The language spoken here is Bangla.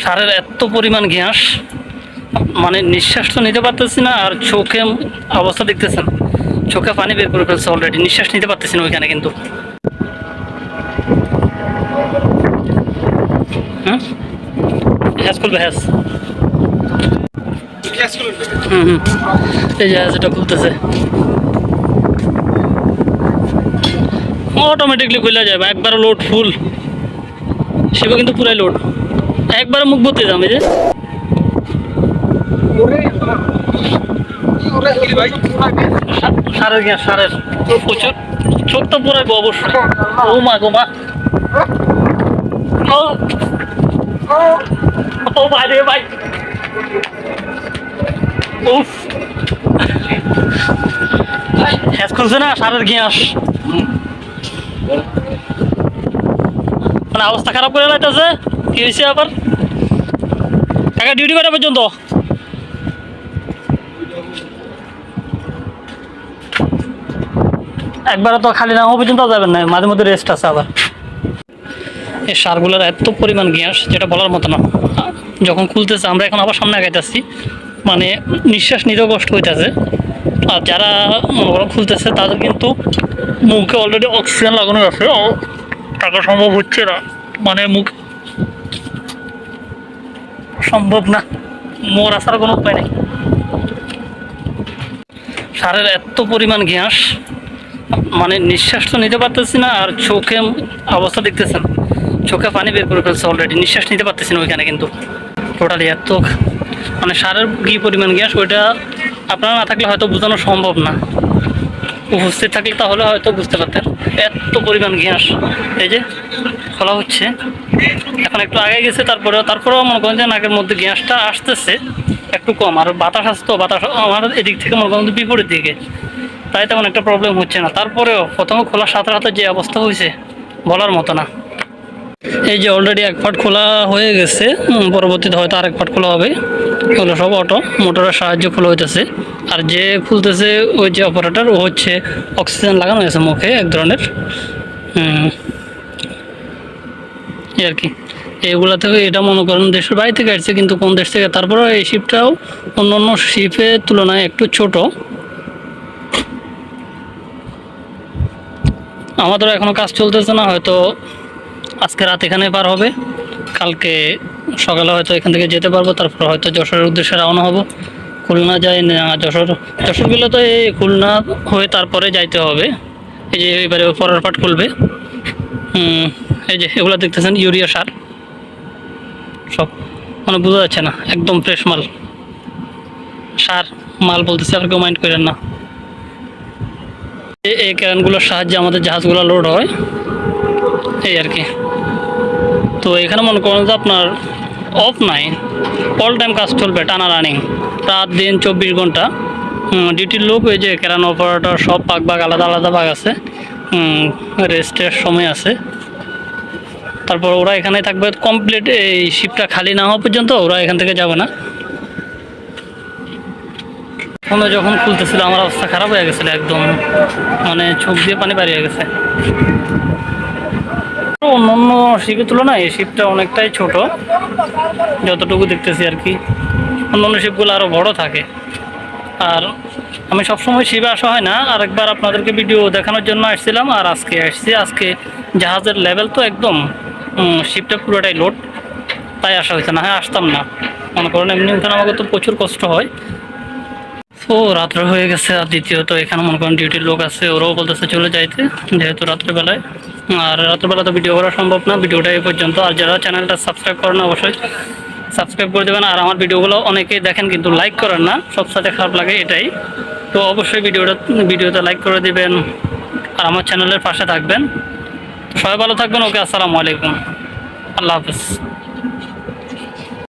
সারের এত পরিমাণ গ্যাস, মানে নিঃশ্বাস তো নিতে পারতেছি না। আর চোখে অবস্থা দেখতেছেন, চোখে পানি বের করে ফেলছে অলরেডি, নিঃশ্বাস নিতে পারতেছি না ওইখানে কিন্তু। হ্যাঁ হ্যাজ খুলবে, হ্যাজ। এই যে যেটা খুলতেছে অটোমেটিকলি খুলে যাবে, একবারে লোড ফুল। সেও কিন্তু পুরাই লোড, একবারে মুখ ভর্তি যাবে। যে সারের গ্যাস, সারের প্রচুর, চোখ তো পুরাইবো অবশ্যই। ও মা গো মা, ও ভাই রে ভাই, উফ হ্যাজ খুলছে না সারের গ্যাস, মানে অবস্থা খারাপ করে লাইতেছে। কি হয়েছে আবার? টাকা ডিউটি করা পর্যন্ত একবারে তো খালি না হওয়া পর্যন্ত যাবেন না, মাঝে মধ্যে রেস্ট আছে আবার। এই সারগুলোর এত পরিমাণ গ্যাস যেটা বলার মতো না। যখন খুলতেছে আমরা এখন আবার সামনে আগাইতেছি, মানে নিঃশ্বাস নিতেও কষ্ট হইতেছে। আর যারা খুলতেছে তাদের কিন্তু মুখে অলরেডি অক্সিজেন লাগানো আছে, টাকা সম্ভব হচ্ছে না, মানে মুখ সম্ভব না, মোর আসার কোনো উপায় নেই। সারের এত পরিমাণ গ্যাস, মানে নিঃশ্বাস তো নিতে পারতেছি না। আর চোখে অবস্থা দেখতেছেন, চোখে পানি বের করে ফেলছে অলরেডি, নিঃশ্বাস নিতে পারতেছি না ওইখানে কিন্তু। টোটালি এত, মানে সারের কি পরিমাণ গ্যাস ওইটা আপনারা না থাকলে হয়তো বোঝানো সম্ভব না, উপস্থিত থাকলে তাহলে হয়তো বুঝতে পারতেন। এত পরিমাণ গ্যাস। এই যে খোলা হচ্ছে, এখন একটু আগে গেছে, তারপরেও মনে করেন যে নাকের মধ্যে গ্যাসটা আসতেছে একটু কম। আর বাতাস আসতো, বাতাস আমার এদিক থেকে মনে করেন বিপরীত দিকে, তাই তেমন একটা প্রবলেম হচ্ছে না। তারপরেও প্রথমে খোলার সাথে সাথে যে অবস্থা হয়েছে বলার মতো না। এই যে অলরেডি এক পার্ট খোলা হয়ে গেছে, পরবর্তীতে হয়তো আরেক পার্ট খোলা হবে। এগুলো সব মোটরের সাহায্যে খোলা হইতেছে। আর যে খুলতেছে ওই যে অপারেটর, ও হচ্ছে অক্সিজেন লাগানো হয়েছে মুখে এক ধরনের, এই আর কি। এগুলা থেকে এটা মনে করেন দেশের বাইরে থেকে আসছে, কিন্তু কোন দেশ থেকে, তারপরে এই শিপটাও অন্য অন্য শিপের তুলনায় একটু ছোট। আমাদেরও এখনও কাজ চলতেছে না, হয়তো আজকে রাত এখানে পার হবে, কালকে সকালে হয়তো এখান থেকে যেতে পারবো। তারপর হয়তো যশোরের উদ্দেশ্যে রওনা হব। খুলনা যাই না, যশোর গেলে তো এই খুলনা হয়ে তারপরে যাইতে হবে। এই যে এবারে পরের পাট খুলবে। এই যে এগুলো দেখতেছেন ইউরিয়া সার, সব মানে বোঝা যাচ্ছে না, একদম ফ্রেশ মাল। সার মাল বলতেছে, আর কেউ মাইন্ড করেন না। এই ক্যারেনগুলোর সাহায্যে আমাদের জাহাজগুলো লোড হয়, এই আর কি। তো এখানে মনে করেন যে আপনার অফ নাই, অল টাইম কাজ চলবে, টানা রানিং, রাত দিন 24 ঘন্টা। ডিউটির লোক, ওই যে ক্যারান অপারেটর, সব ভাগ আলাদা আলাদা ভাগ আছে, রেস্টের সময় আছে। তারপর ওরা এখানে থাকবে কমপ্লিট, এই শিপটা খালি না হওয়া পর্যন্ত ওরা এখান থেকে যাবে না। যখন খুলতেছিল আমার অবস্থা খারাপ হয়ে গেছিলো একদম, মানে চোখ দিয়ে পানি বেরিয়ে গেছে। অন্য অন্য শিপের তুলনায় এই শিপটা অনেকটাই ছোট, যতটুকু দেখতেছি আর কি। অন্য অন্য শিপগুলো আরও বড় থাকে। আর আমি সবসময় শিপে আসা হয় না, আরেকবার আপনাদেরকে ভিডিও দেখানোর জন্য আসছিলাম, আর আজকে আসছি। আজকে জাহাজের লেভেল তো একদম, শিপটা পুরোটাই লোড, তাই আসা হয়েছে, না হ্যাঁ আসতাম না। মনে করেন এমনি উঠানো আমাকে তো প্রচুর কষ্ট হয়। তো রাত্রে হয়ে গেছে, আর দ্বিতীয়ত এখানে মনে করেন ডিউটির লোক আছে, ওরাও বলতেছে চলে যাইতে, যেহেতু রাত্রেবেলায়। আর রাত্রেবেলা তো ভিডিও করা সম্ভব না, ভিডিওটা এই পর্যন্ত। আর যারা চ্যানেলটা সাবস্ক্রাইব করেন অবশ্যই সাবস্ক্রাইব করে দেবেন। আর আমার ভিডিওগুলো অনেকেই দেখেন কিন্তু লাইক করেন না, সবসাথে খারাপ লাগে এটাই। তো অবশ্যই ভিডিওতে লাইক করে দিবেন, আর আমার চ্যানেলের পাশে থাকবেন। তো সবাই ভালো থাকবেন। ওকে, আসসালামু আলাইকুম, আল্লাহ হাফেজ।